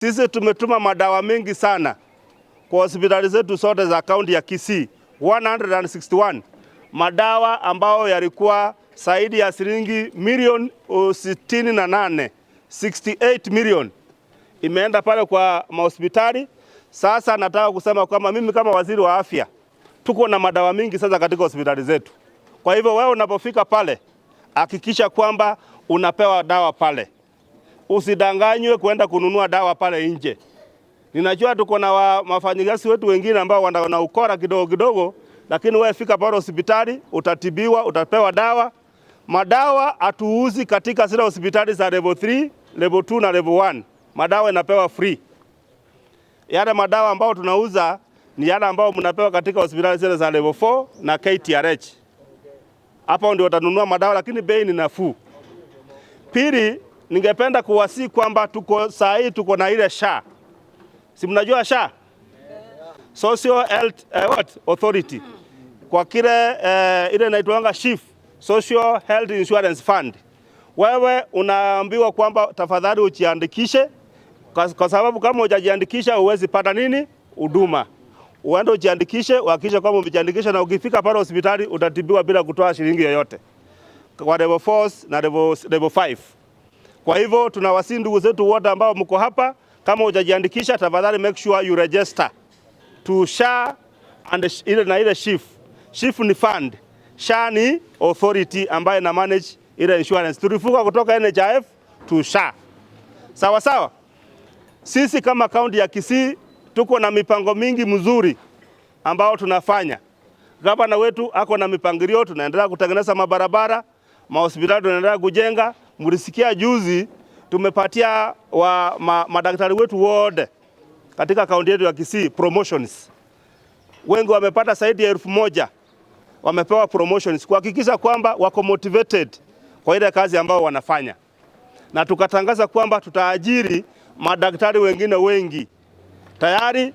Sisi tumetuma madawa mengi sana kwa hospitali zetu zote za kaunti ya Kisii, 161 madawa ambao yalikuwa zaidi ya shilingi milioni 68, 68 million imeenda pale kwa mahospitali. Sasa nataka kusema kwamba mimi kama waziri wa afya tuko na madawa mingi sasa katika hospitali zetu. Kwa hivyo wewe unapofika pale, hakikisha kwamba unapewa dawa pale. Usidanganywe kwenda kununua dawa pale nje. Ninajua tuko na wafanyikazi wetu wengine ambao wana ukora kidogo kidogo, lakini wewe fika pale hospitali, utatibiwa, utapewa dawa. Madawa hatuuzi katika zile hospitali za level 3, level 2 na level 1. Madawa inapewa free. Yale madawa ambao tunauza ni yale ambao mnapewa katika hospitali zile za level 4 na KTRH. Hapo ndio utanunua madawa, lakini bei ni nafuu. Pili, ningependa kuwasihi kwamba tuko na ile SHA. Si mnajua SHA? Social Health Authority. Kwa kile ile inaitwa SHIF, Social Health Insurance Fund. Wewe unaambiwa kwamba tafadhali ujiandikishe, kwa sababu kama hujajiandikisha huwezi pata nini? Huduma. Uende ujiandikishe, uhakikishe kwamba umejiandikisha, na ukifika pale hospitali utatibiwa bila kutoa shilingi yoyote. Kwa level 4 na level 5. Kwa hivyo tunawasihi ndugu zetu wote ambao mko hapa, kama hujajiandikisha tafadhali make sure you register to SHA and ile SHIF. SHIF ni fund, SHA ni authority ambayo ina manage ile insurance. Tulifuka kutoka NHIF to SHA. Sawa sawa? Sisi kama kaunti ya Kisii tuko na mipango mingi mzuri ambao tunafanya. Gavana wetu ako na mipangilio, tunaendelea kutengeneza mabarabara, mahospitali tunaendelea kujenga. Mlisikia juzi tumepatia madaktari wetu wote katika kaunti yetu ya Kisii promotions. Wengi wamepata zaidi ya 1000 wamepewa promotions kuhakikisha kwamba wako motivated kwa ile kazi ambao wanafanya. Na tukatangaza kwamba tutaajiri madaktari wengine wengi. Tayari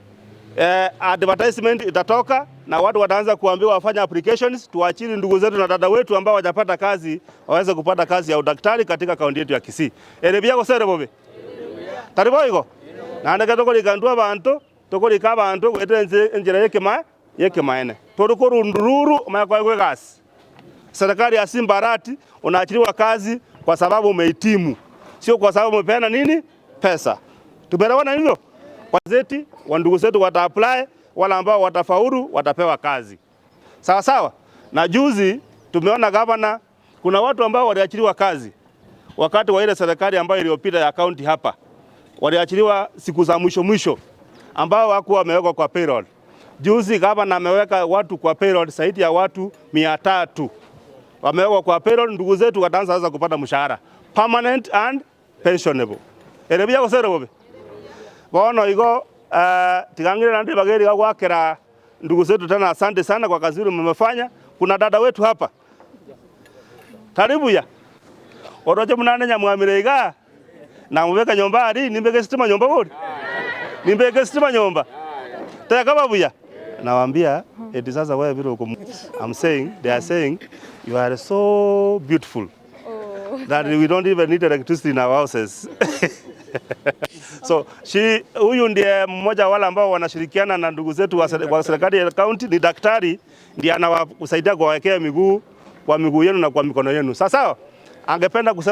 advertisement itatoka na watu wataanza kuambiwa wafanye applications, tuachili ndugu zetu na dada wetu ambao hawajapata kazi waweze kupata kazi ya udaktari katika kaunti yetu ya Kisii. Elebia ko sere bobe. Taribo iko. Na ndaka toko likandua abantu wete njira yeke maene. Toruko rundururu umayakwa kazi. Serikali ya Simbarati unaachiliwa kazi kwa sababu umehitimu. Sio kwa sababu umepeana nini? Pesa. Tumeelewana hivyo? Kwa zeti wa ndugu zetu wata apply, wala ambao watafaulu watapewa kazi. Sawa sawa? Na juzi tumeona gavana, kuna watu ambao waliachiliwa kazi wakati wa ile serikali ambayo iliyopita ya kaunti hapa. Waliachiliwa siku za mwisho ambao hawakuwa wamewekwa kwa payroll. Juzi gavana ameweka watu kwa payroll zaidi ya watu 300. Wamewekwa kwa payroll, ndugu zetu wataanza sasa kupata mshahara permanent and pensionable. Elebia ko sere bobe. Bono iko tigangire na ndi bageri gwakera ndugu zetu tena, asante sana kwa kazi ile mmefanya. Kuna dada wetu hapa. Karibu ya. Oroje munane nyamwamirega na mubeka nyomba ari nimbeke sitima nyomba bodi. Nimbeke sitima nyomba. Taka babuya. Nawaambia eti sasa wewe vile uko. They are saying you are so beautiful. That we don't even need electricity in our houses. So huyu ndiye mmoja wale ambao wanashirikiana na ndugu zetu wa serikali ya kaunti, ni daktari ndiye anawasaidia kuwawekea miguu kwa miguu yenu na kwa mikono yenu. Sasa angependa kusema